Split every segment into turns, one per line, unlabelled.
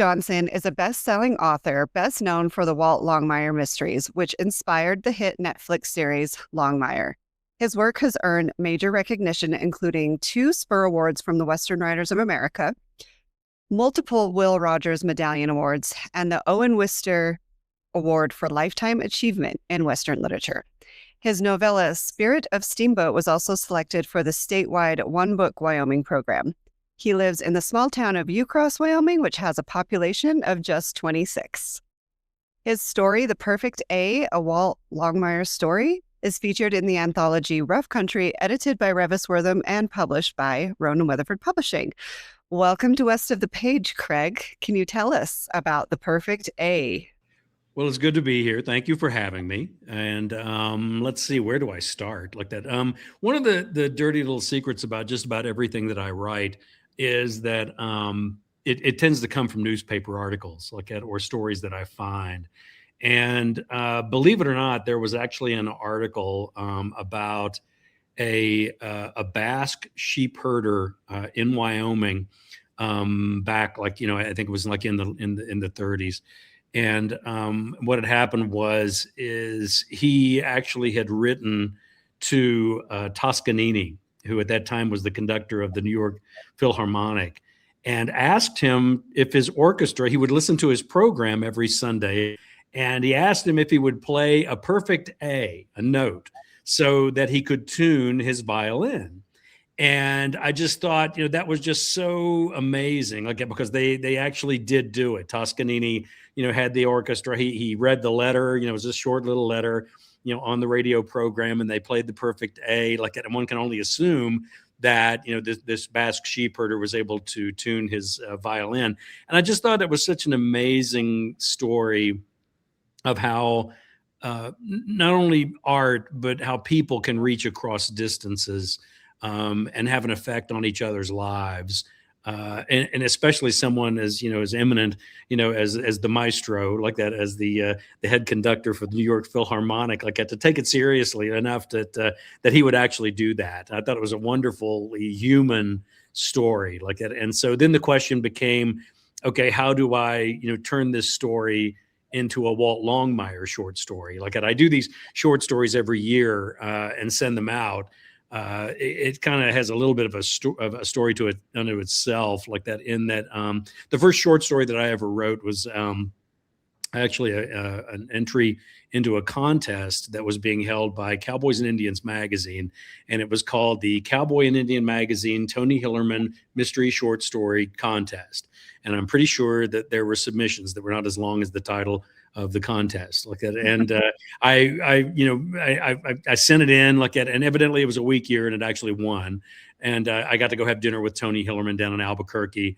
Johnson is a best-selling author, best known for the Walt Longmire mysteries, which inspired the hit Netflix series Longmire. His work has earned major recognition, including 2 Spur Awards from the Western Writers of America, multiple Will Rogers Medallion Awards, and the Owen Wister Award for Lifetime Achievement in Western Literature. His novella, Spirit of Steamboat, was also selected for the statewide One Book Wyoming program. He lives in the small town of Ucross, Wyoming, which has a population of just 26. His story, The Perfect A Walt Longmire story, is featured in the anthology Rough Country, edited by Revis Wortham and published by Rowan Weatherford Publishing. Welcome to West of the Page, Craig. Can you tell us about The Perfect A?
Well, it's good to be here. Thank you for having me. And let's see, where do I start? Like that. One of the dirty little secrets about just about everything that I write is that it tends to come from newspaper articles like that or stories that I find. And believe it or not, there was actually an article about a Basque sheep herder in Wyoming back, like, I think it was like in the 30s. And what had happened is he actually had written to Toscanini, who at that time was the conductor of the New York Philharmonic, and asked him if his orchestra, he would listen to his program every Sunday, and he asked him if he would play a perfect A, a note, so that he could tune his violin. And I just thought, that was just so amazing, like, because they actually did do it. Toscanini, had the orchestra. He read the letter, it was a short little letter, on the radio program, and they played the perfect A. Like, and one can only assume that, this Basque sheep herder was able to tune his violin. And I just thought it was such an amazing story of how not only art, but how people can reach across distances and have an effect on each other's lives. And especially someone as eminent, as the maestro, like that, as the head conductor for the New York Philharmonic, like that, to take it seriously enough that he would actually do that. I thought it was a wonderfully human story, like that. And so then the question became, okay, how do I turn this story into a Walt Longmire short story? Like that, I do these short stories every year and send them out. It kind of has a little bit of a story to it unto itself, like that, in that the first short story that I ever wrote was actually an entry into a contest that was being held by Cowboys and Indians magazine, and it was called the Cowboy and Indian Magazine Tony Hillerman Mystery Short Story Contest. And I'm pretty sure that there were submissions that were not as long as the title of the contest, like that. And I sent it in, like that, and evidently it was a weak year, and it actually won. And I got to go have dinner with Tony Hillerman down in Albuquerque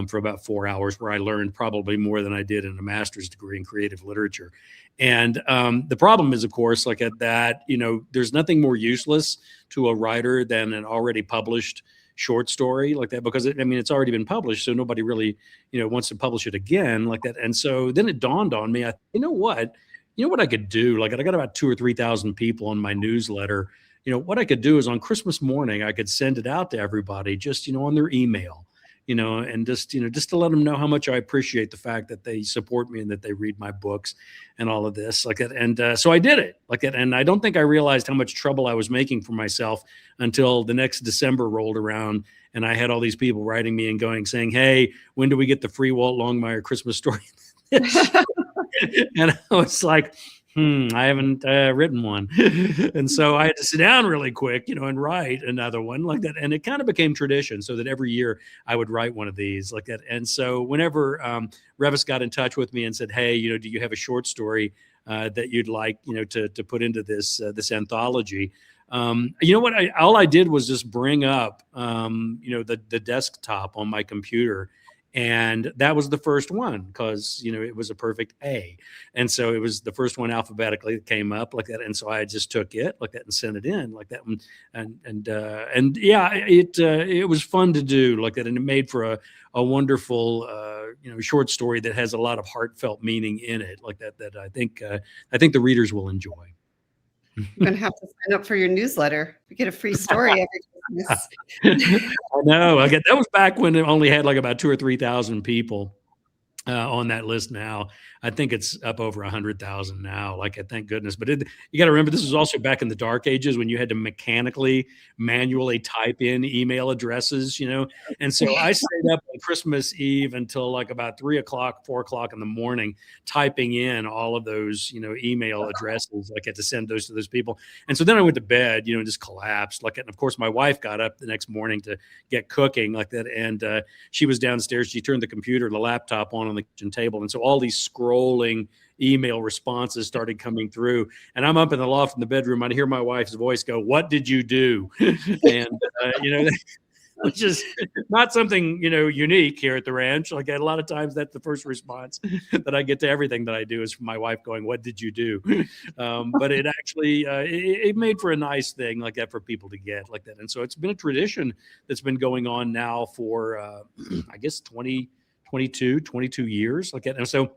for about 4 hours, where I learned probably more than I did in a master's degree in creative literature. And the problem is, of course, like at that, there's nothing more useless to a writer than an already published short story like that, because it's already been published, so nobody really wants to publish it again, like that. And so then it dawned on me, you know what I could do? Like, I got about 2,000 or 3,000 people on my newsletter. What I could do is on Christmas morning I could send it out to everybody, just on their email, and just to let them know how much I appreciate the fact that they support me and that they read my books and all of this, like that. And so I did it, like that. And I don't think I realized how much trouble I was making for myself until the next December rolled around, and I had all these people writing me and saying, "Hey, when do we get the free Walt Longmire Christmas story?" And I was like, I haven't written one. And so I had to sit down really quick, and write another one like that. And it kind of became tradition, so that every year I would write one of these like that. And so whenever Revis got in touch with me and said, "Hey, do you have a short story that you'd like, to put into this anthology?" All I did was just bring up, the desktop on my computer. And that was the first one, because, it was a perfect A. And so it was the first one alphabetically that came up like that. And so I just took it like that and sent it in like that. And yeah, it was fun to do like that. And it made for a wonderful, short story that has a lot of heartfelt meaning in it like that I think the readers will enjoy.
You're gonna have to sign up for your newsletter. You get a free story every Christmas.
I know. That was back when it only had like about 2,000 or 3,000 people. on that list now. I think it's up over 100,000 now. Like, I thank goodness. But you got to remember, this was also back in the dark ages when you had to mechanically, manually type in email addresses, And so I stayed up on Christmas Eve until like about 3 o'clock, 4 o'clock in the morning, typing in all of those, email addresses. Like, I had to send those to those people. And so then I went to bed, and just collapsed. Like, and of course, my wife got up the next morning to get cooking like that. And she was downstairs. She turned the computer, the laptop on the kitchen table. And so all these scrolling email responses started coming through. And I'm up in the loft in the bedroom. I hear my wife's voice go, "What did you do?" And, which is not something, unique here at the ranch. Like, a lot of times that's the first response that I get to everything that I do is from my wife going, "What did you do?" But it actually, it made for a nice thing like that for people to get like that. And so it's been a tradition that's been going on now for, I guess, 22 years like that. And so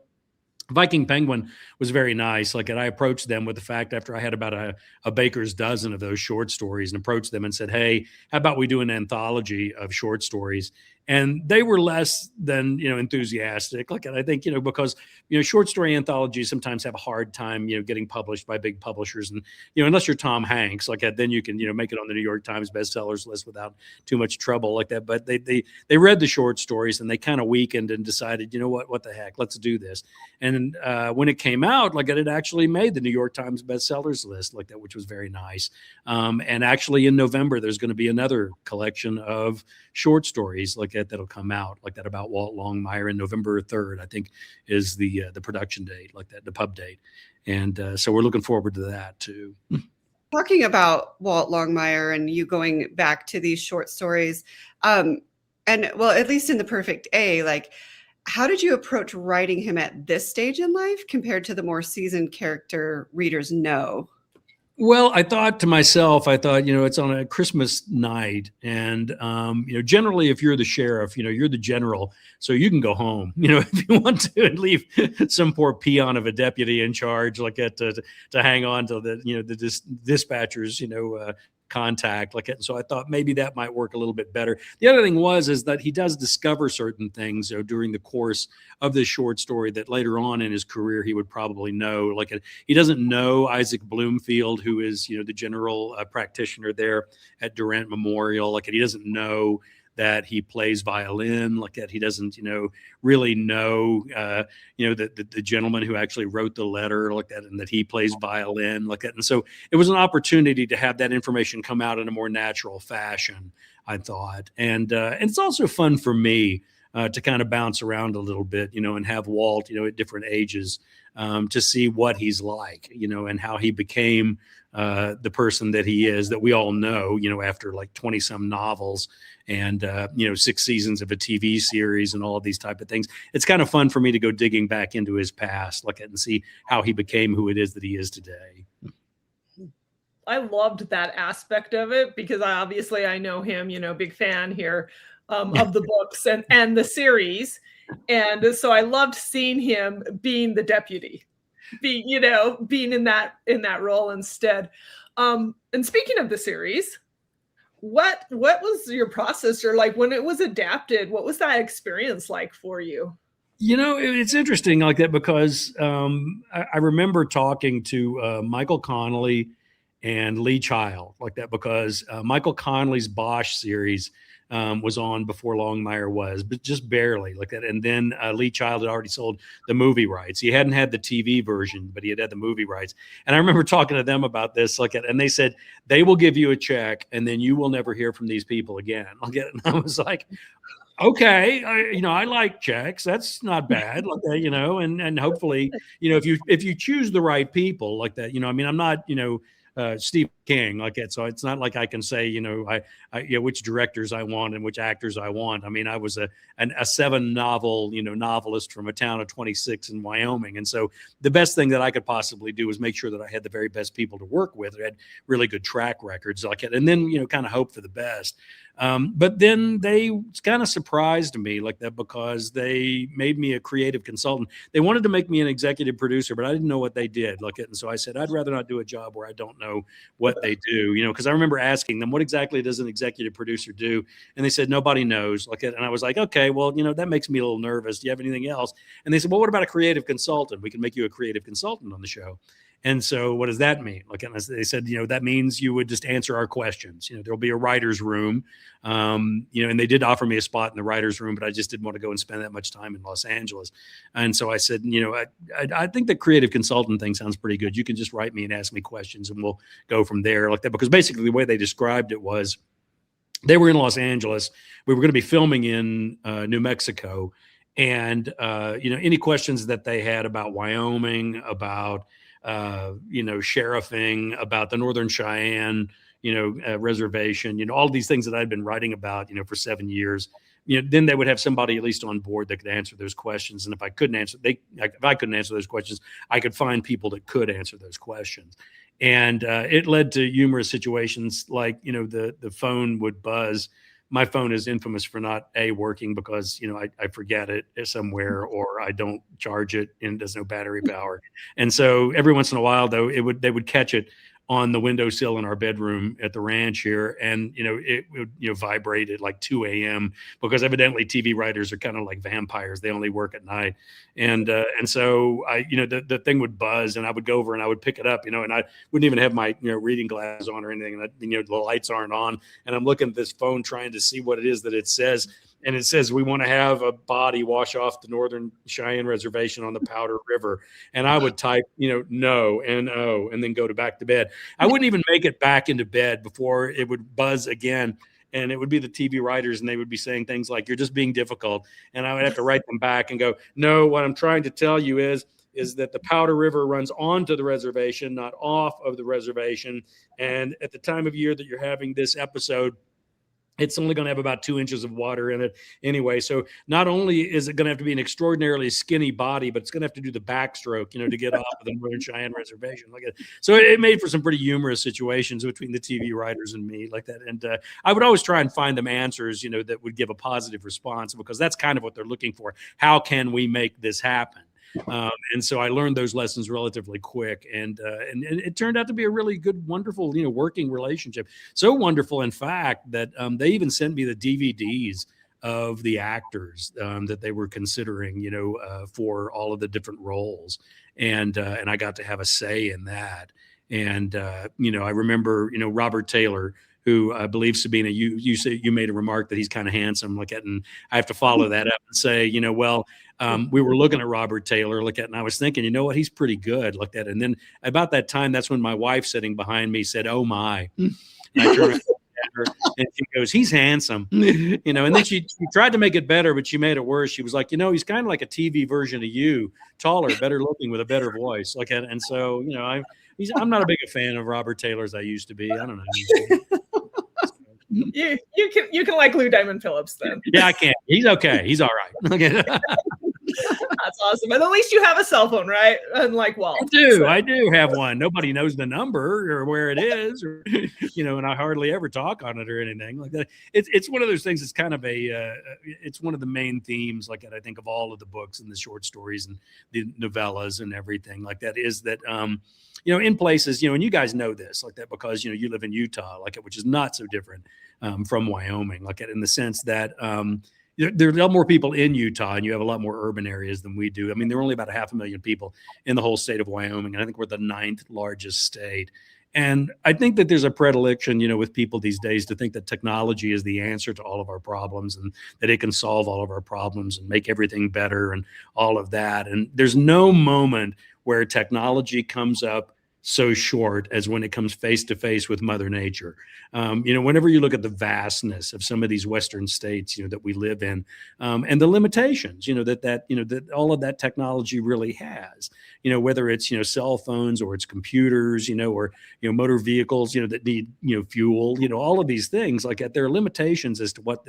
Viking Penguin was very nice. Like, and I approached them with the fact after I had about a baker's dozen of those short stories and approached them and said, "Hey, how about we do an anthology of short stories?" And they were less than, enthusiastic. Like, and I think, because, short story anthologies sometimes have a hard time, getting published by big publishers. And, unless you're Tom Hanks, like that, then you can, make it on the New York Times bestsellers list without too much trouble like that. But they read the short stories and they kind of weakened and decided, what the heck, let's do this. And when it came out, like, it actually made the New York Times bestsellers list like that, which was very nice. And actually in November, there's going to be another collection of short stories like that'll come out like that about Walt Longmire. In November 3rd, I think, is the production date, like that, the pub date. And so we're looking forward to that too.
Talking about Walt Longmire and you going back to these short stories, and well, at least in The Perfect A, like, how did you approach writing him at this stage in life compared to the more seasoned character readers know?
Well, I thought to myself, it's on a Christmas night. And, generally, if you're the sheriff, you're the general. So you can go home, if you want to, and leave some poor peon of a deputy in charge, like that, to hang on to the, the dispatcher's, contact like it. And so I thought maybe that might work a little bit better. The other thing is that he does discover certain things during the course of this short story that later on in his career he would probably know. Like, he doesn't know Isaac Bloomfield, who is the general practitioner there at Durant Memorial. Like, he doesn't know that he plays violin like that. He doesn't, really know, the gentleman who actually wrote the letter like that, and that he plays violin like that. And so it was an opportunity to have that information come out in a more natural fashion, I thought. And it's also fun for me to kind of bounce around a little bit, and have Walt, at different ages, to see what he's like, and how he became the person that he is, that we all know, after like 20 some novels and, 6 seasons of a TV series and all of these type of things. It's kind of fun for me to go digging back into his past, look at and see how he became who it is that he is today.
I loved that aspect of it because I know him, big fan here of the books and the series. And so I loved seeing him being the deputy, being in that role instead. And speaking of the series, what was your process, or like when it was adapted, what was that experience like for you?
It's interesting like that because I remember talking to Michael Connelly and Lee Child like that, because Michael Connelly's Bosch series was on before Longmire was, but just barely like that. And then Lee Child had already sold the movie rights. He hadn't had the TV version, but he had the movie rights. And I remember talking to them about this, like, and they said, they will give you a check and then you will never hear from these people again. I'll get it. And I was like, okay, I like checks. That's not bad, like that, and hopefully, if you choose the right people like that, I'm not, Steve King like that. So it's not like I can say, which directors I want and which actors I want. I mean, I was a 7 novel, novelist from a town of 26 in Wyoming. And so the best thing that I could possibly do was make sure that I had the very best people to work with, that had really good track records like it. And then, kind of hope for the best. But then they kind of surprised me like that because they made me a creative consultant. They wanted to make me an executive producer, but I didn't know what they did like it. And so I said, I'd rather not do a job where I don't know what they do, because I remember asking them, what exactly does an executive producer do? And they said, nobody knows. And I was like, okay, well, that makes me a little nervous. Do you have anything else? And they said, well, what about a creative consultant? We can make you a creative consultant on the show. And so what does that mean? And they said, that means you would just answer our questions. There'll be a writer's room, and they did offer me a spot in the writer's room, but I just didn't want to go and spend that much time in Los Angeles. And so I said, I think the creative consultant thing sounds pretty good. You can just write me and ask me questions and we'll go from there like that. Because basically the way they described it was they were in Los Angeles. We were going to be filming in New Mexico. And, any questions that they had about Wyoming, about sheriffing, about the Northern Cheyenne, reservation, all these things that I'd been writing about, for 7 years, then they would have somebody at least on board that could answer those questions. And if I couldn't answer, if I couldn't answer those questions, I could find people that could answer those questions. And it led to humorous situations like, the phone would buzz. My phone is infamous for not working because, I forget it somewhere or I don't charge it and there's no battery power. And so every once in a while, though, they would catch it on the windowsill in our bedroom at the ranch here. And, it would, vibrate at like 2 a.m. because evidently TV writers are kind of like vampires. They only work at night. And so the thing would buzz and I would go over and I would pick it up, and I wouldn't even have my, reading glasses on or anything. And, the lights aren't on and I'm looking at this phone trying to see what it is that it says. And it says, we want to have a body wash off the Northern Cheyenne Reservation on the Powder River. And I would type, no, N-O, and then go back to bed. I wouldn't even make it back into bed before it would buzz again. And it would be the TV writers and they would be saying things like, you're just being difficult. And I would have to write them back and go, no, what I'm trying to tell you is that the Powder River runs onto the reservation, not off of the reservation. And at the time of year that you're having this episode, it's only going to have about 2 inches of water in it anyway. So not only is it going to have to be an extraordinarily skinny body, but it's going to have to do the backstroke, to get off of the Northern Cheyenne Reservation. So it made for some pretty humorous situations between the TV writers and me like that. And I would always try and find them answers, that would give a positive response because that's kind of what they're looking for. How can we make this happen? And so I learned those lessons relatively quick, and it turned out to be a really good, wonderful, working relationship. So wonderful, in fact, that they even sent me the DVDs of the actors that they were considering, for all of the different roles, and I got to have a say in that. And I remember, Robert Taylor, who I believe, Sabina, you say you made a remark that he's kind of handsome, and I have to follow that up and say, we were looking at Robert Taylor, and I was thinking, he's pretty good, And then about that time, that's when my wife sitting behind me said, "Oh my," and I turned at her and she goes, "He's handsome," and then she tried to make it better, but she made it worse. She was like, he's kind of like a TV version of you, taller, better looking, with a better voice, and so, I'm not a big a fan of Robert Taylor as I used to be. I don't know.
You can like Lou Diamond Phillips then.
Yeah, I can. He's okay. He's all right. Okay.
That's awesome. And at least you have a cell phone, right? Unlike Walt.
I do have one. Nobody knows the number or where it is, or and I hardly ever talk on it or anything like that. It's one of those things. It's kind of it's one of the main themes, I think, of all of the books and the short stories and the novellas and everything like that, is that in places, and you guys know this because you live in Utah, which is not so different from Wyoming, in the sense that there are a lot more people in Utah, and you have a lot more urban areas than we do. I mean, there are only about 500,000 people in the whole state of Wyoming, and I think we're the 9th largest state. And I think that there's a predilection, with people these days to think that technology is the answer to all of our problems and that it can solve all of our problems and make everything better and all of that. And there's no moment where technology comes up so short as when it comes face to face with Mother Nature. Whenever you look at the vastness of some of these Western states, that we live in, and the limitations, that all of that technology really has, whether it's, cell phones or it's computers, or, motor vehicles, that need, fuel, all of these things there are limitations as to what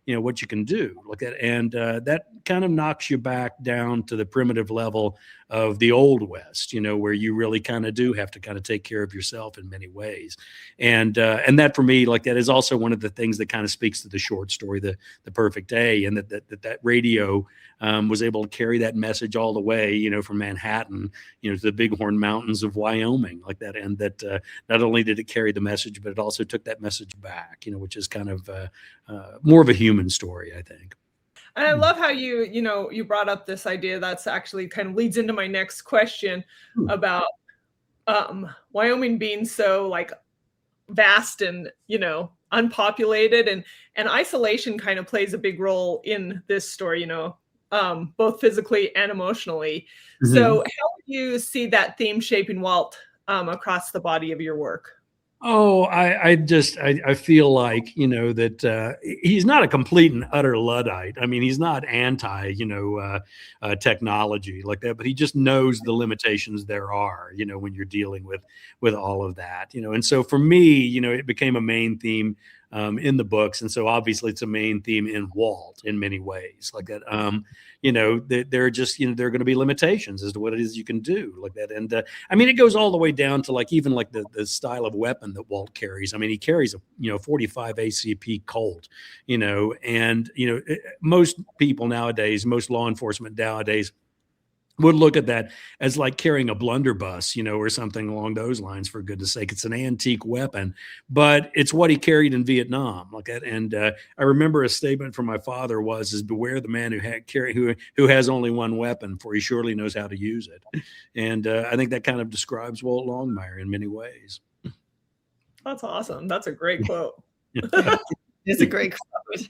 what you can do. And that kind of knocks you back down to the primitive level of the Old West, where you really kind of do have to kind of take care of yourself in many ways. And that for me, like that is also one of the things that kind of speaks to the short story, the perfect day, and that radio was able to carry that message all the way, from Manhattan, to the Bighorn Mountains of Wyoming, like that. And that not only did it carry the message, but it also took that message back, which is kind of more of a human story, I think.
And I love how you brought up this idea that's actually kind of leads into my next question about Wyoming being so like vast and unpopulated, and isolation kind of plays a big role in this story, both physically and emotionally.
Mm-hmm.
So how do you see that theme shaping Walt across the body of your work?
Oh, I feel like, that he's not a complete and utter Luddite. I mean, he's not anti, technology like that, but he just knows the limitations there are, when you're dealing with all of that, and so for me, it became a main theme in the books. And so obviously it's a main theme in Walt in many ways like that. There are just, there are going to be limitations as to what it is you can do like that. And I mean, it goes all the way down to like, even like the style of weapon that Walt carries. I mean, he carries a, 45 ACP Colt, and, most people nowadays, most law enforcement nowadays would look at that as like carrying a blunderbuss, or something along those lines, for goodness sake. It's an antique weapon, but it's what he carried in Vietnam like that. And I remember a statement from my father is beware the man who has only one weapon, for he surely knows how to use it. And I think that kind of describes Walt Longmire in many ways.
That's awesome. That's a great quote.
It's a great quote.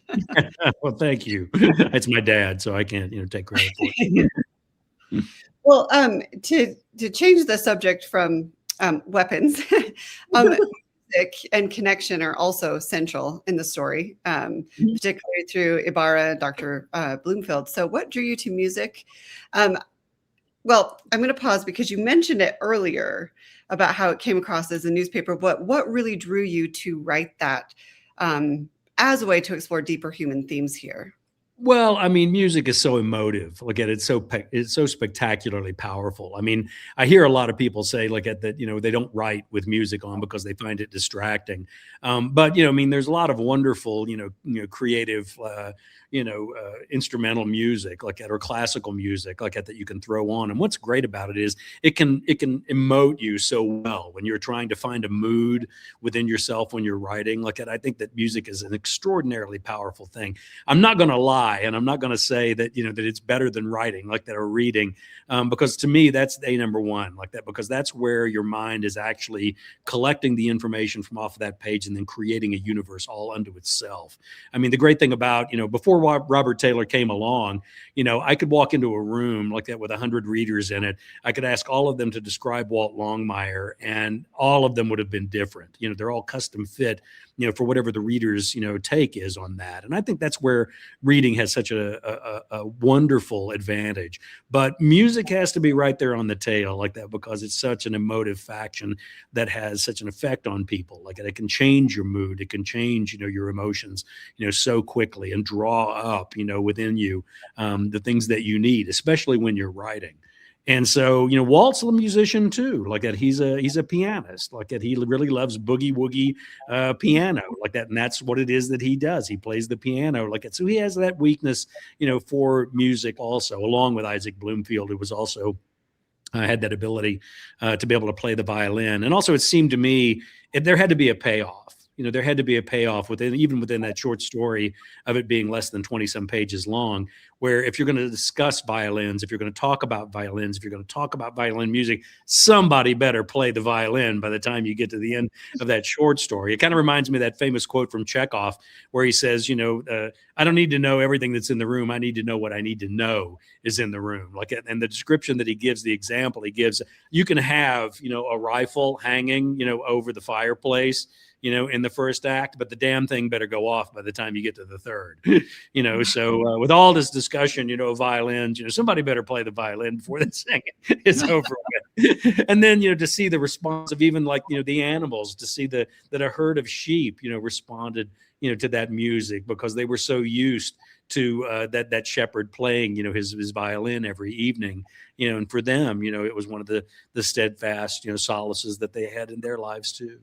Well, thank you. It's my dad, so I can't, take credit for it.
Well, to change the subject from weapons, music and connection are also central in the story, particularly through Ibarra and Dr. Bloomfield. So what drew you to music? Well, I'm going to pause because you mentioned it earlier about how it came across as a newspaper. What really drew you to write that as a way to explore deeper human themes here?
Well, I mean, music is so emotive. Look at it, it's so spectacularly powerful. I mean, I hear a lot of people say, like, at that, they don't write with music on because they find it distracting. But I mean, there's a lot of wonderful, creative, instrumental music like that, or classical music like that you can throw on. And what's great about it is it can emote you so well when you're trying to find a mood within yourself when you're writing like that. I think that music is an extraordinarily powerful thing. I'm not going to lie, and I'm not going to say that that it's better than writing like that or reading, because to me that's number one like that, because that's where your mind is actually collecting the information from off of that page and then creating a universe all unto itself. I mean, the great thing about before Robert Taylor came along, I could walk into a room like that with 100 readers in it. I could ask all of them to describe Walt Longmire, and all of them would have been different. They're all custom fit, for whatever the reader's, take is on that. And I think that's where reading has such a wonderful advantage. But music has to be right there on the tail like that, because it's such an emotive faction that has such an effect on people. Like it can change your mood. It can change, your emotions, so quickly, and draw up, within you, the things that you need, especially when you're writing. And so, Walt's a musician too. Like that, he's a pianist. Like that, he really loves boogie woogie piano. Like that, and that's what it is that he does. He plays the piano like that. So he has that weakness, for music also, along with Isaac Bloomfield, who was also had that ability to be able to play the violin. And also, it seemed to me there had to be a payoff. There had to be a payoff even within that short story of it being less than 20 some pages long, where if you're going to discuss violins, if you're going to talk about violins, if you're going to talk about violin music, somebody better play the violin by the time you get to the end of that short story. It kind of reminds me of that famous quote from Chekhov, where he says, I don't need to know everything that's in the room. I need to know what I need to know is in the room. Like, and the description that he gives, the example he gives, you can have, a rifle hanging, over the fireplace, in the first act, but the damn thing better go off by the time you get to the third. So with all this discussion, violins, somebody better play the violin before the second is over with. And then, to see the response of even like, the animals, to see that a herd of sheep, responded, to that music because they were so used to that shepherd playing, his violin every evening, and for them, it was one of the steadfast, solaces that they had in their lives too.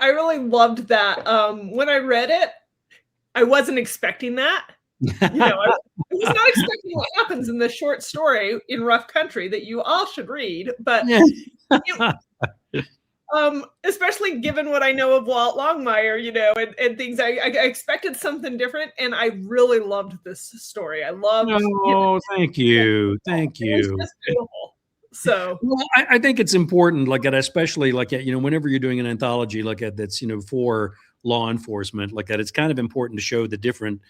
I really loved that. When I read it, I wasn't expecting that. I was not expecting what happens in the short story in Rough Country that you all should read, but especially given what I know of Walt Longmire, and things, I expected something different, and I really loved this story. I loved.
Oh, thank you. Thank you.
It was just beautiful. So,
well, I think it's important, like that, especially like, whenever you're doing an anthology like that, that's, for law enforcement, like that, it's kind of important to show the different,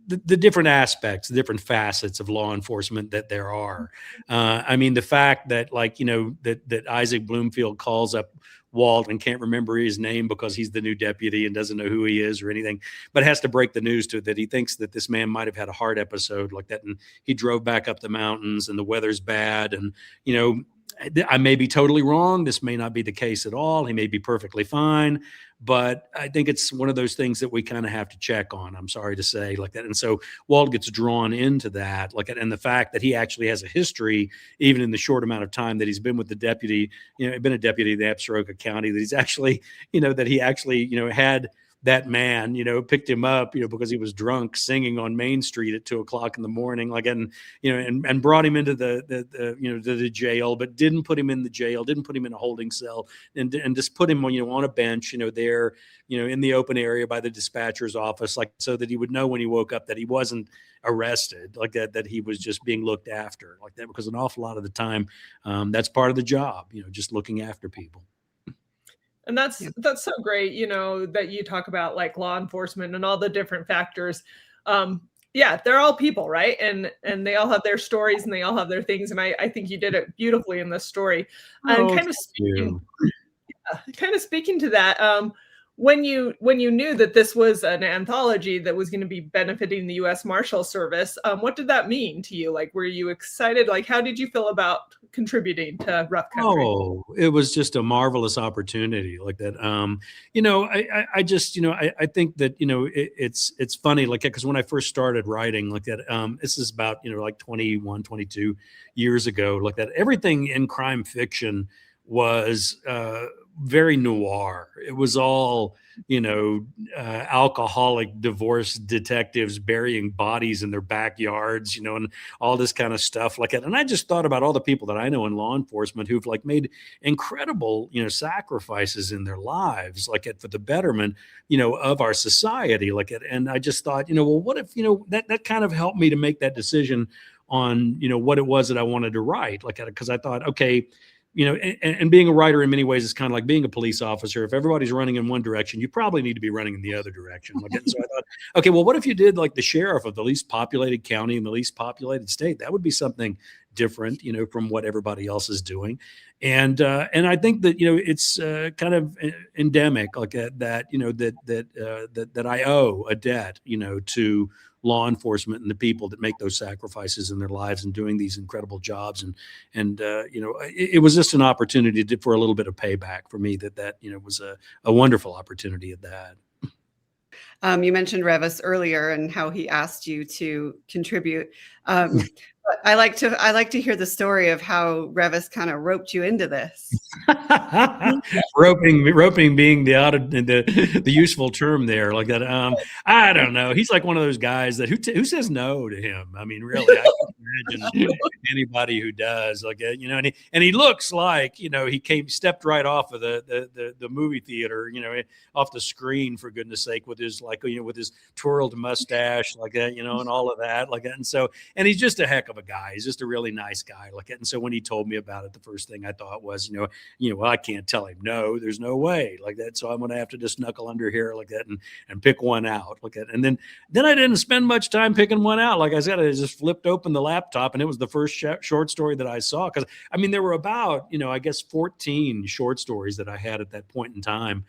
the different aspects, the different facets of law enforcement that there are. I mean, the fact that like, that Isaac Bloomfield calls up Walt and can't remember his name because he's the new deputy and doesn't know who he is or anything, but has to break the news to it that he thinks that this man might have had a heart episode like that. And he drove back up the mountains and the weather's bad. And, I may be totally wrong. This may not be the case at all. He may be perfectly fine, but I think it's one of those things that we kind of have to check on. I'm sorry to say like that. And so Walt gets drawn into that, like, and the fact that he actually has a history, even in the short amount of time that he's been with the deputy, been a deputy in the Absaroka County, that he's actually, that he actually, had that man, picked him up, because he was drunk singing on Main Street at 2:00 in the morning, like, and brought him into the jail, but didn't put him in the jail, didn't put him in a holding cell, and just put him on a bench, there, in the open area by the dispatcher's office, like, so that he would know when he woke up that he wasn't arrested, like that he was just being looked after like that, because an awful lot of the time, that's part of the job, just looking after people.
And that's so great, that you talk about like law enforcement and all the different factors. They're all people, right? And they all have their stories and they all have their things. And I think you did it beautifully in this story. And kind of speaking to that, when you knew that this was an anthology that was going to be benefiting the U.S. Marshal Service, what did that mean to you? Like, were you excited? Like, how did you feel about contributing to Rough Country?
Oh, it was just a marvelous opportunity like that. I just, I think that, it's funny, like, because when I first started writing like that, this is about, like 21, 22 years ago, like that, everything in crime fiction was, very noir. It was all, alcoholic divorced detectives burying bodies in their backyards, and all this kind of stuff like that. And I just thought about all the people that I know in law enforcement who've like made incredible, sacrifices in their lives, like for the betterment, of our society, like it. And I just thought, well, what if, that kind of helped me to make that decision on, what it was that I wanted to write, like, because I thought, okay, and being a writer in many ways is kind of like being a police officer. If everybody's running in one direction, you probably need to be running in the other direction. Like, so I thought, okay, well, what if you did like the sheriff of the least populated county in the least populated state? That would be something different, from what everybody else is doing. And I think that, it's kind of endemic, like that, that I owe a debt, to law enforcement and the people that make those sacrifices in their lives and doing these incredible jobs. And it was just an opportunity for a little bit of payback for me that was a wonderful opportunity at that.
You mentioned Revis earlier and how he asked you to contribute. But I like to hear the story of how Revis kind of roped you into this.
roping being the useful term there, like that. I don't know. He's like one of those guys that who says no to him. I mean, really, I can't imagine anybody who does, like, and he looks like, he stepped right off of the movie theater, off the screen, for goodness sake, with his with his twirled mustache, like that, and all of that, like that. And he's just a heck of a guy. He's just a really nice guy, like that. And so when he told me about it, the first thing I thought was, well, I can't tell him no. There's no way, like that. So I'm going to have to just knuckle under here, like that, and pick one out, like that. And then I didn't spend much time picking one out. Like I said, I just flipped open the laptop laptop, and it was the first short story that I saw. Because I mean, there were about, I guess 14 short stories that I had at that point in time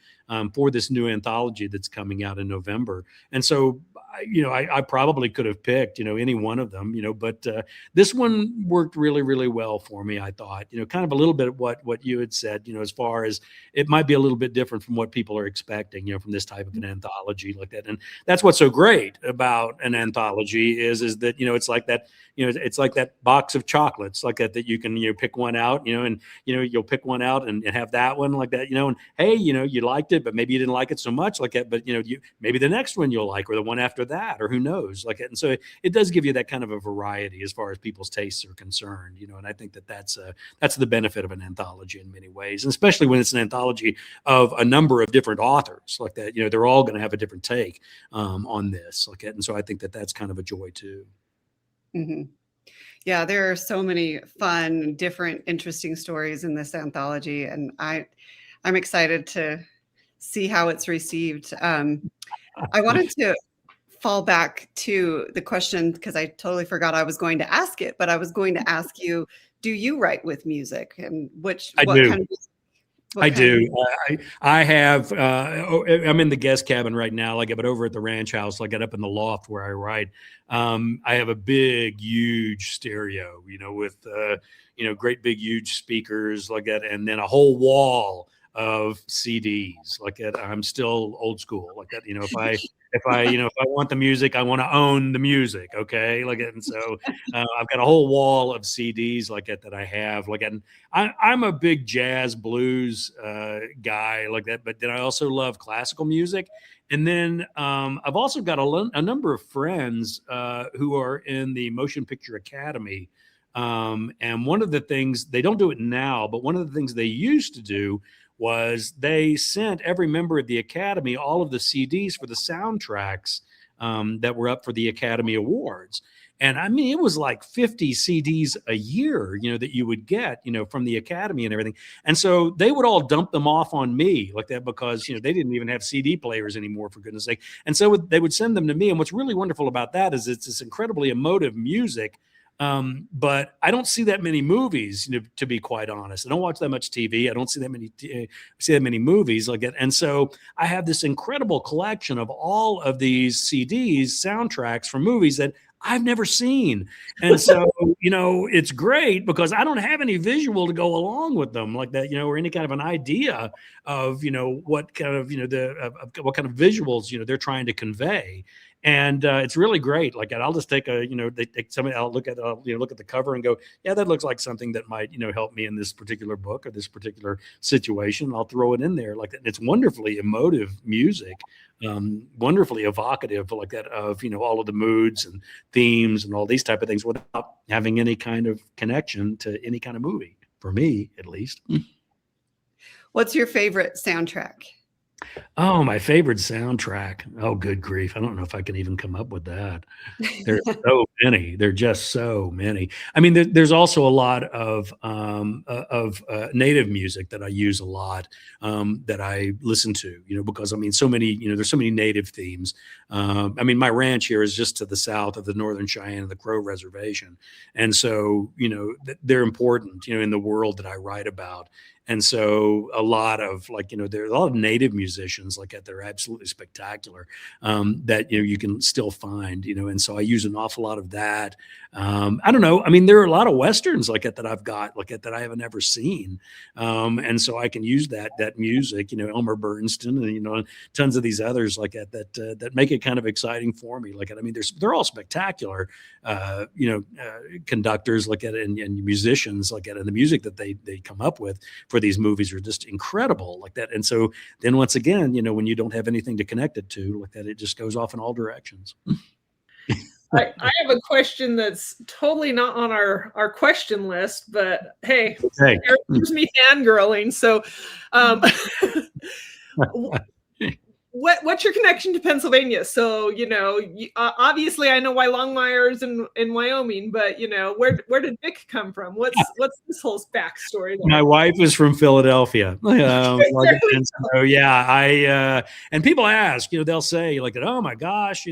for this new anthology that's coming out in November. And so, I probably could have picked, any one of them, but this one worked really, really well for me. I thought, kind of a little bit of what you had said, as far as it might be a little bit different from what people are expecting, from this type of an anthology like that. And that's what's so great about an anthology is that, it's like that, it's like that box of chocolates like that you can, pick one out, and, you'll pick one out and have that one like that, and hey, you liked it, but maybe you didn't like it so much like that, but, maybe the next one you'll like, or the one after that, or who knows like that. And so it does give you that kind of a variety as far as people's tastes are concerned, and I think that's the benefit of an anthology in many ways, and especially when it's an anthology of a number of different authors like that, they're all going to have a different take on this like that. And so I think that's kind of a joy too.
Mm-hmm. Yeah, there are so many fun, different, interesting stories in this anthology, and I'm excited to see how it's received. I wanted to fall back to the question because I totally forgot I was going to ask it, but I was going to ask you, do you write with music, and
I
what
do.
kind of
I do. I have. I'm in the guest cabin right now, but over at the ranch house, up in the loft where I write. I have a big, huge stereo, with great big, huge speakers like that, and then a whole wall of CDs like that. I'm still old school like that. If I want the music, I want to own the music. Okay. And so I've got a whole wall of CDs like that I have and I'm a big jazz blues guy like that, but then I also love classical music. And then I've also got a number of friends who are in the Motion Picture Academy. And one of the things, they don't do it now, but one of the things they used to do was they sent every member of the Academy all of the CDs for the soundtracks that were up for the Academy Awards. And I mean, it was like 50 CDs a year, that you would get, from the Academy and everything. And so they would all dump them off on me like that because, they didn't even have CD players anymore, for goodness sake. And so they would send them to me. And what's really wonderful about that is it's this incredibly emotive music. But I don't see that many movies, to be quite honest. I don't watch that much TV. I don't see that many movies like that. And so I have this incredible collection of all of these CDs, soundtracks from movies that I've never seen. And so, it's great because I don't have any visual to go along with them like that, or any kind of an idea of, what kind of, what kind of visuals, they're trying to convey. And it's really great. I'll just take I'll look at the cover and go, yeah, that looks like something that might, help me in this particular book or this particular situation. I'll throw it in there like that. And it's wonderfully emotive music, wonderfully evocative like that of, all of the moods and themes and all these type of things without having any kind of connection to any kind of movie, for me, at least.
What's your favorite soundtrack?
Oh, my favorite soundtrack. Oh, good grief. I don't know if I can even come up with that. There's so many. There are just so many. I mean, there's also a lot of native music that I use a lot, that I listen to, because I mean, so many, there's so many native themes. I mean, my ranch here is just to the south of the Northern Cheyenne and the Crow Reservation. And so, they're important, in the world that I write about. And so a lot of there are a lot of native musicians that are absolutely spectacular, that, you can still find, and so I use an awful lot of that. I don't know. I mean, there are a lot of Westerns that I've got that I haven't ever seen. And so I can use that music, Elmer Bernstein and, tons of these others that make it kind of exciting for me. I mean, they're all spectacular, conductors and musicians and the music that they come up with for these movies are just incredible And so then once again, when you don't have anything to connect it to it just goes off in all directions.
I have a question that's totally not on our question list, but hey, here's me fangirling. So, what's your connection to Pennsylvania? So, obviously I know why Longmire is in Wyoming, but where did Vic come from? What's this whole backstory there?
My wife is from Philadelphia. And so, yeah, and people ask, they'll say oh my gosh,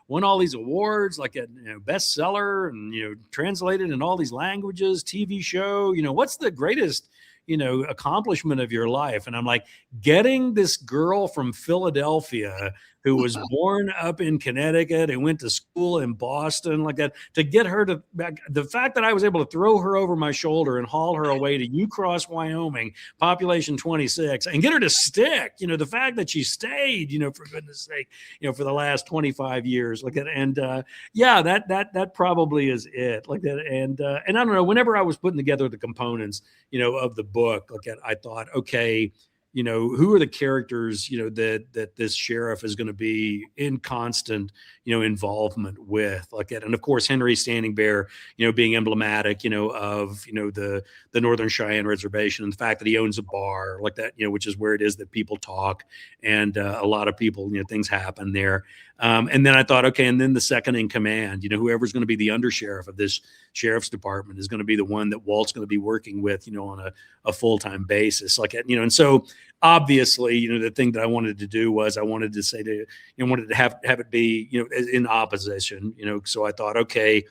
won all these awards, like a bestseller, and translated in all these languages, TV show. What's the greatest accomplishment of your life? And I'm like, getting this girl from Philadelphia who was born up in Connecticut and went to school in Boston, like that, to get her to back. The fact that I was able to throw her over my shoulder and haul her away to Ucross, Wyoming, population 26, and get her to stick, the fact that she stayed, for goodness sake, for the last 25 years, like that. And yeah, that probably is it, like that. And I don't know, whenever I was putting together the components, of the book, like I thought, okay, who are the characters, that this sheriff is going to be in constant, involvement with, like that. And of course, Henry Standing Bear, being emblematic, of, the Northern Cheyenne Reservation, and the fact that he owns a bar like that, which is where it is that people talk, and a lot of people, things happen there. And then I thought, okay, and then the second in command, whoever's going to be the undersheriff of this sheriff's department is going to be the one that Walt's going to be working with, on a full-time basis, like, and so obviously, the thing that I wanted to do was I wanted to say to, wanted to have it be, in opposition, so I thought, okay,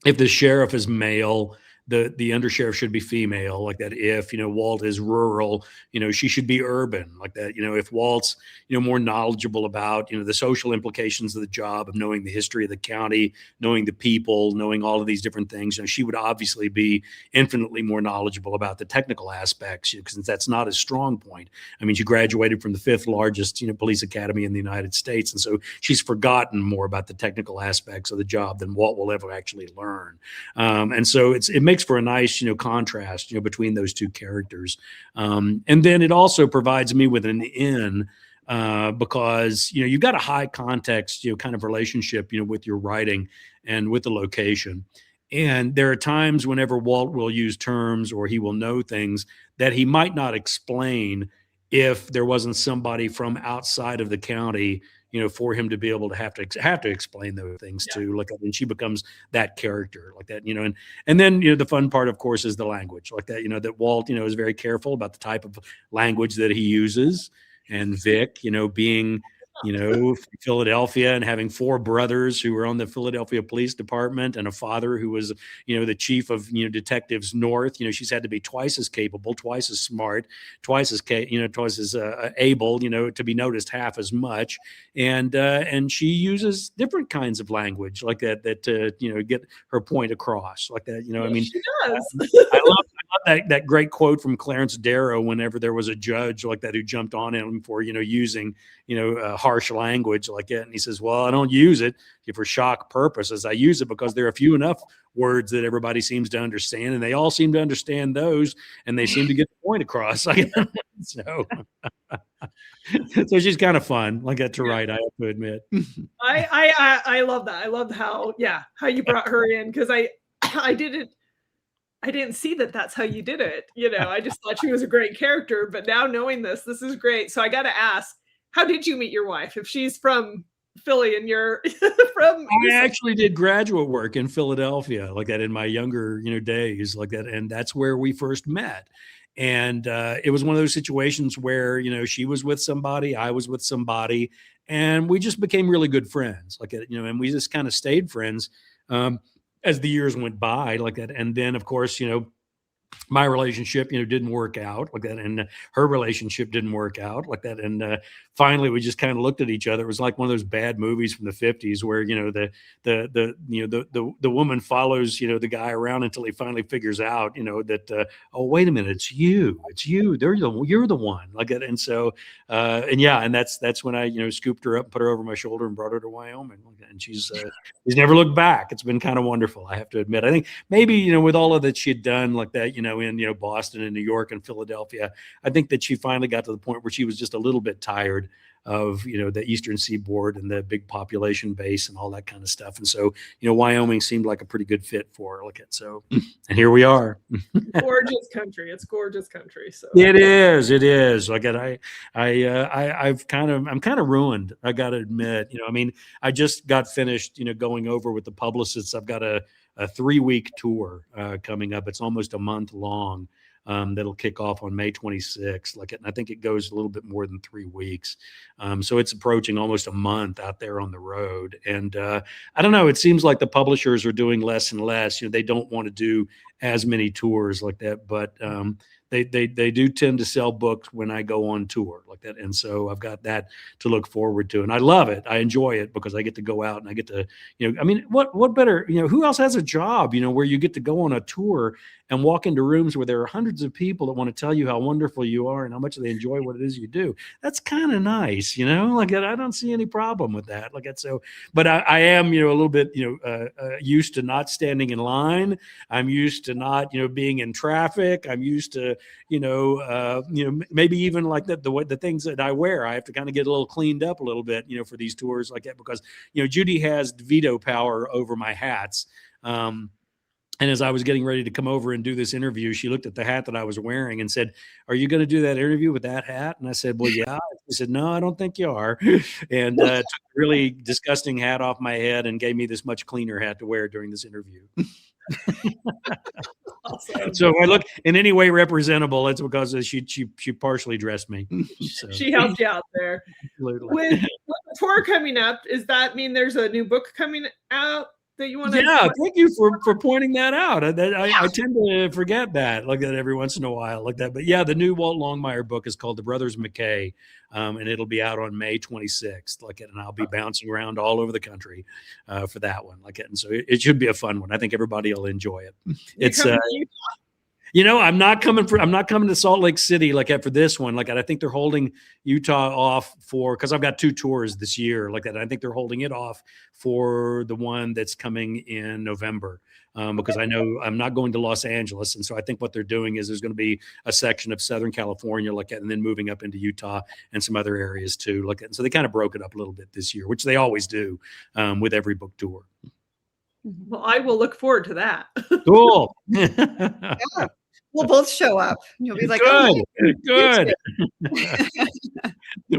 if the sheriff is male, the undersheriff should be female, like that. If Walt is rural, she should be urban, like that. If Walt's more knowledgeable about the social implications of the job, of knowing the history of the county, knowing the people, knowing all of these different things, she would obviously be infinitely more knowledgeable about the technical aspects, because that's not his strong point. I mean, she graduated from the 5th largest police academy in the United States, and so she's forgotten more about the technical aspects of the job than Walt will ever actually learn. And so it makes for a nice, contrast, between those two characters. And then it also provides me with an in, because, you've got a high context, kind of relationship, with your writing and with the location. And there are times whenever Walt will use terms, or he will know things that he might not explain if there wasn't somebody from outside of the county, for him to be able to have to explain those things to, like, and she becomes that character, like that, and then, the fun part, of course, is the language, like that, that Walt, is very careful about the type of language that he uses. And Vic, being, from Philadelphia, and having 4 brothers who were on the Philadelphia Police Department, and a father who was, the chief of, detectives north. She's had to be twice as capable, twice as smart, twice as able, to be noticed half as much. And she uses different kinds of language like that to get her point across, like that. I mean,
she does.
I love that great quote from Clarence Darrow whenever there was a judge like that who jumped on him for using harsh language like that, and he says, well, I don't use it for shock purposes. I use it because there are few enough words that everybody seems to understand, and they all seem to understand those, and they seem to get the point across. So so she's kind of fun like that to write, I have to admit.
I love that. I love how you brought her in, because I didn't see that that's how you did it. I just thought she was a great character, but now knowing this is great. So I got to ask, how did you meet your wife if she's from Philly and you're from?
I actually did graduate work in Philadelphia like that in my younger, days like that. And that's where we first met. And it was one of those situations where, she was with somebody, I was with somebody, and we just became really good friends like that, and we just kind of stayed friends as the years went by like that. And then, of course, my relationship, didn't work out like that, and her relationship didn't work out like that. And finally, we just kind of looked at each other. It was like one of those bad movies from the 50s where the woman follows the guy around until he finally figures out that oh, wait a minute, it's you, you're the one like that. And so and that's when I scooped her up, put her over my shoulder, and brought her to Wyoming. And she's never looked back. It's been kind of wonderful, I have to admit. I think maybe with all of that she had done like that, in Boston and New York and Philadelphia, I think that she finally got to the point where she was just a little bit tired of the Eastern Seaboard and the big population base and all that kind of stuff. And so Wyoming seemed like a pretty good fit for her. Look at and here we are.
Gorgeous country. It's gorgeous country. So
it is. Like I'm kind of ruined, I got to admit. I mean, I just got finished going over with the publicists. I've got a 3-week tour coming up. It's almost a month long. that'll kick off on May 26th. And I think it goes a little bit more than 3 weeks. So it's approaching almost a month out there on the road. And I don't know, it seems like the publishers are doing less and less. They don't want to do as many tours like that, but they do tend to sell books when I go on tour like that. And so I've got that to look forward to. And I love it. I enjoy it because I get to go out and I get to, I mean, what better, who else has a job, where you get to go on a tour and walk into rooms where there are hundreds of people that want to tell you how wonderful you are and how much they enjoy what it is you do. That's kind of nice, like I don't see any problem with that. So, but I am, a little bit, used to not standing in line. I'm used to not, being in traffic. I'm used to, maybe even like the things that I wear, I have to kind of get a little cleaned up a little bit, for these tours like that, because, Judy has veto power over my hats. And as I was getting ready to come over and do this interview, she looked at the hat that I was wearing and said, "Are you going to do that interview with that hat?" And I said, "Well, yeah." She said, "No, I don't think you are." And took a really disgusting hat off my head and gave me this much cleaner hat to wear during this interview.
Awesome.
So if I look in any way representable, it's because she partially dressed me. So.
She helped you out there.
Absolutely.
With the tour coming up, does that mean there's a new book coming out that you want to?
Yeah, thank you for pointing that out. I tend to forget that, like that every once in a while, like that. But yeah, the new Walt Longmire book is called The Brothers McKay, and it'll be out on May 26th. And I'll be bouncing around all over the country for that one. And so it should be a fun one. I think everybody will enjoy it. It's I'm not coming to Salt Lake City for this one. I think they're holding Utah off because I've got 2 tours this year like that. I think they're holding it off for the one that's coming in November because I know I'm not going to Los Angeles. And so I think what they're doing is there's going to be a section of Southern California and then moving up into Utah and some other areas too. And so they kind of broke it up a little bit this year, which they always do with every book tour.
Well, I will look forward to that.
Cool.
Yeah. We'll both show up. You'll be like,
good.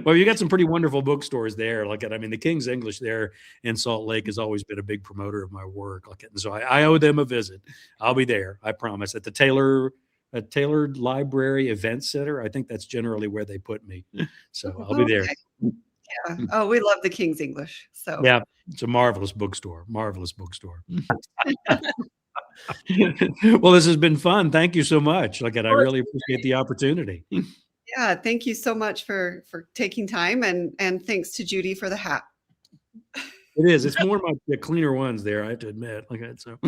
Well, you got some pretty wonderful bookstores there. The King's English there in Salt Lake has always been a big promoter of my work. And so I owe them a visit. I'll be there, I promise. At the Taylor Library Event Center, I think that's generally where they put me. So I'll be there.
Yeah. Oh, we love the King's English. So
yeah, it's a marvelous bookstore. Marvelous bookstore. Well, this has been fun. Thank you so much. I really appreciate the opportunity.
Yeah, thank you so much for taking time, and thanks to Judy for the hat.
It is. It's more of the cleaner ones there, I have to admit. So.